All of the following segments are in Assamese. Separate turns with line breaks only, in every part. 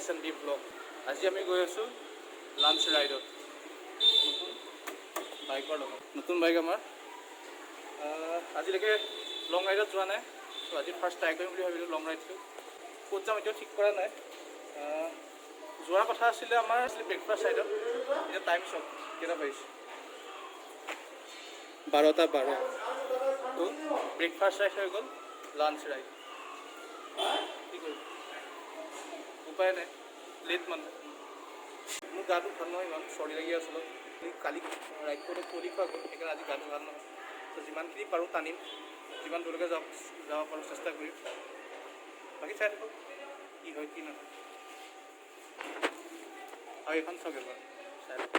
SND blog. আজি আমি গৈ আছোঁ লাঞ্চ ৰাইডত, নতুন বাইক আমাৰ। আজিলৈকে লং ৰাইডত যোৱা নাই, ত' আজি ফাৰ্ষ্ট ট্ৰাই কৰিম বুলি ভাবিলোঁ লং ৰাইডটো। ক'ত যাম এতিয়াও ঠিক কৰা নাই। যোৱাৰ কথা আছিলে আমাৰ ব্ৰেকফাষ্ট ৰাইডত, এতিয়া টাইম চাওক কেইটা বাজিছে, 12:12। ত' ব্ৰেকফাষ্ট ৰাইড হৈ গ'ল, লাঞ্চ ৰাইড কি কৰিম, উপায় নাই, লেট মানে। মোৰ গাটো ভাল নহয়, ইমান চৰ্দি লাগি আছিলোঁ। কালি ৰাইড কৰোঁতে পৰি খোৱা গ'ল, সেইকাৰণে আজি গাটো ভাল নহয়। ত' যিমানখিনি পাৰোঁ টানিম, যিমান দূৰলৈকে যাব পাৰোঁ চেষ্টা কৰিম। বাকী চাই থাকক কি হয় কি নহয়। আৰু এইখন চাওক এবাৰ চাই থাকক।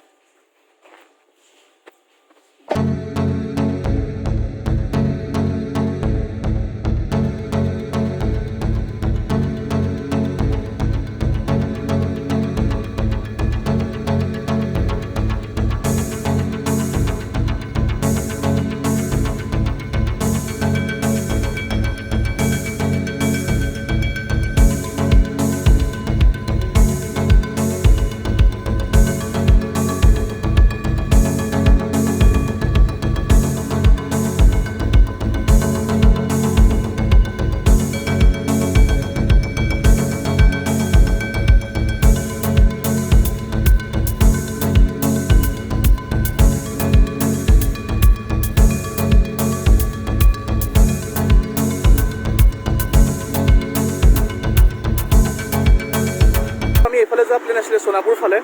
আমি এইফালে যোৱা প্লেন আছিলে সোণাপুৰ ফালে,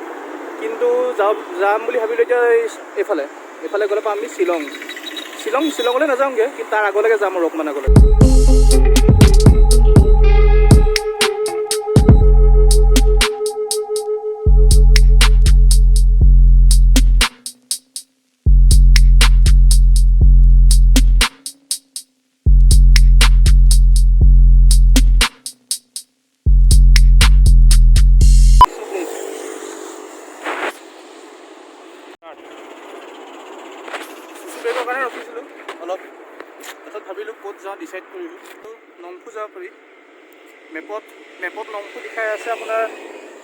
কিন্তু যাম বুলি ভাবিলোঁ এতিয়া এইফালে গ'লে পাম আমি শ্বিলঙলৈ নাযাওঁগৈ, কিন্তু তাৰ আগলৈকে যাম আৰু অকণমান আগলৈ। ব্ৰেকৰ কাৰণে ৰখিছিলোঁ অলপ, তাৰপিছত ভাবিলোঁ ক'ত যাওঁ ডিচাইড কৰিলোঁ। নংপু যাব পাৰি, মেপত নংপু দেখাই আছে আপোনাৰ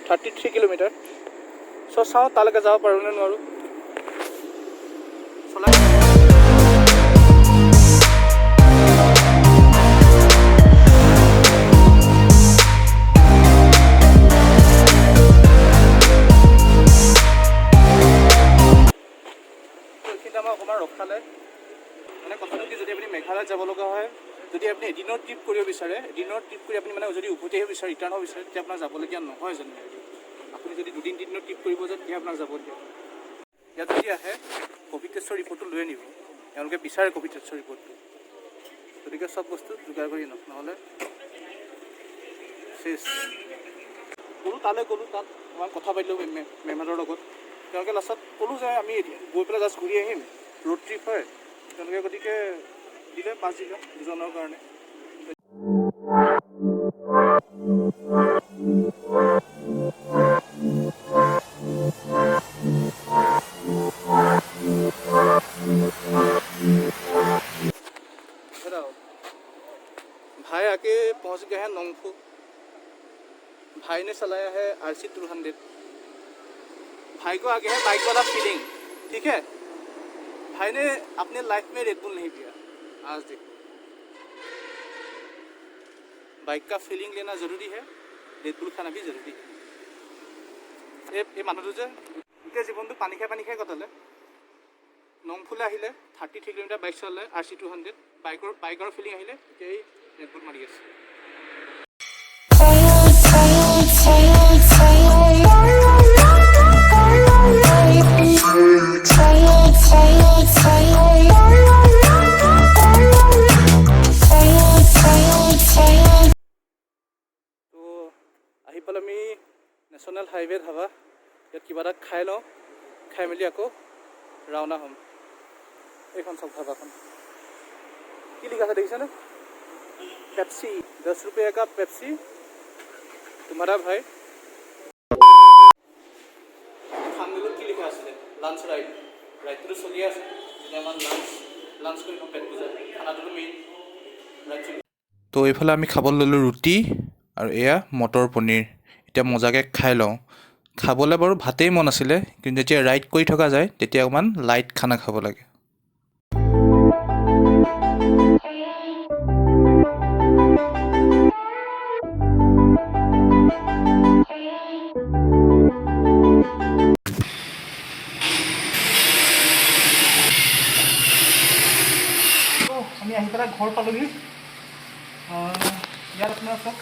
33 কিলোমিটাৰ। চ' চাওঁ তালৈকে যাব পাৰোঁ নে নোৱাৰোঁ। চলাই অকণমান ৰখালে মানে কথাটো কি, যদি আপুনি মেঘালয়ত যাব লগা হয়, যদি আপুনি এদিনৰ ট্ৰিপ কৰিব বিচাৰে, এদিনৰ ট্ৰিপ কৰি আপুনি মানে যদি উভতি আহিব বিচাৰে, ৰিটাৰ্ণ হ'ব বিচাৰে, তেতিয়া আপোনাৰ যাবলগীয়া নহয় জানো। আপুনি যদি 2-3 দিনৰ ট্ৰিপ কৰিব যায়, তেতিয়া আপোনাক যাব দিয়ে। ইয়াত যদি আহে ক'ভিড টেষ্টৰ ৰিপৰ্টটো লৈ আনিব, তেওঁলোকে বিচাৰে ক'ভিড টেষ্টৰ ৰিপৰ্টটো। গতিকে চব বস্তু যোগাৰ কৰি আনক, নহ'লে চেছ। তাত অকণমান কথা পাতিলোঁ মেমহঁতৰ লগত। তেওঁলোকে লাষ্টত ক'লোঁ যে আমি গৈ পেলাই জাষ্ট ঘূৰি আহিম, ৰোড ট্ৰিপ হয়। তেওঁলোকে গতিকে দিলে 5 দিন দুজনৰ কাৰণে। भाई आके पहुंच गए हैं नोंगपू। भाई ने चलाया है RC 200। भाई को आगे है बाइक वाला फीलिंग, ठीक है। भाई ने अपने लाइफ में रेडबुल नहीं पिया आज देखो। बाइक का फीलिंग लेना ज़रूरी है, रेडबुल खाना भी ज़रूरी है। এই মানুহটো যে গোটেই জীৱনটো পানী খাই কটালে। নংপুলে আহিলে 33 কিলোমিটাৰ বাইক চলালে RC 200, বাইকৰ ফিলিং আহিলে, এতিয়া এই ৰেডবুল মাৰি আছে। আহি পেলাই আমি নেশ্যনেল হাইৱে ধাবা, ইয়াত কিবা এটা খাই লওঁ, খাই মেলি আকৌ ৰাওনা হ'ম। এইখন চব ধাবাখন কি লিখা আছে দেখিছেনে? पेप्सी 10 रुपये का पेप्सी तुम्हारा भाई। खानगुलत की लिखा आছিলে লাঞ্চ ৰাইডটো চলি আছে, যেতিয়া আমাৰ লাঞ্চ কৰিব পেট পূজা, খানাটো মেইন। তো এইফালে আমি খাবলৈ ল'লোঁ ৰুটি আৰু এয়া মটৰ পনীৰ। এতিয়া মজাকৈ খাই লওঁ। খাবলৈ বাৰু ভাতেই মন আছিলে, কিন্তু যেতিয়া ৰাইড কৰি থকা যায় তেতিয়া অকণমান লাইট খানা খাব লাগে। আমি আহি পেলাই ঘৰ পালোহি। ইয়াত আপোনাৰ চাওক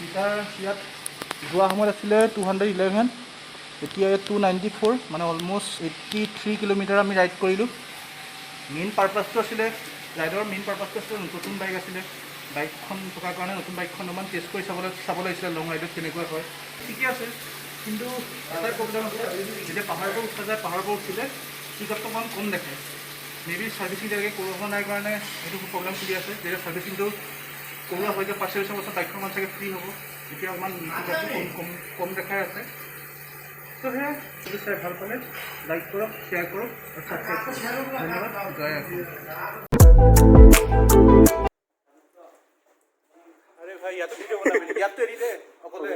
মিটাৰ, ইয়াত যোৱা সময়ত আছিলে 211, এতিয়া 294, মানে অলম'ষ্ট 83 কিলোমিটাৰ আমি ৰাইড কৰিলোঁ। মেইন পাৰ্পাছটো আছিলে ৰাইডৰ নতুন বাইক আছিলে, বাইকখন থকাৰ কাৰণে নতুন বাইকখন অলপমান টেষ্ট কৰি চাবলৈ আহিছিলে লং ৰাইডত কেনেকুৱা হয়। ঠিকে আছে, কিন্তু এটাই প্ৰব্লেম আছে, যেতিয়া পাহাৰবোৰ উঠা যায়, পাহাৰবোৰ উঠিলে পিকআপটো অকণমান কম দেখায়। মেবি ছাৰ্ভিচিং তেনেকৈ কৰোৱা নাই কাৰণে সেইটো প্ৰব্লেম চলি আছে। যেতিয়া ছাৰ্ভিচিংটো কৰোৱা হৈ যায় 5-6 বছৰ বাইকখন অকণমান চাগে ফ্ৰী হ'ব, এতিয়া অকণমান পিকআপটো কম দেখাই আছে। তো সেয়া যদি চাই ভাল পালে লাইক কৰক, শ্বেয়াৰ কৰক আৰু ছাবস্ক্ৰাইব কৰক। ধন্যবাদ, জয় অসম। আৰে ভাই ইয়াতো ভিডিঅ' বনাবি, ইয়াতো এৰি দে অকলে।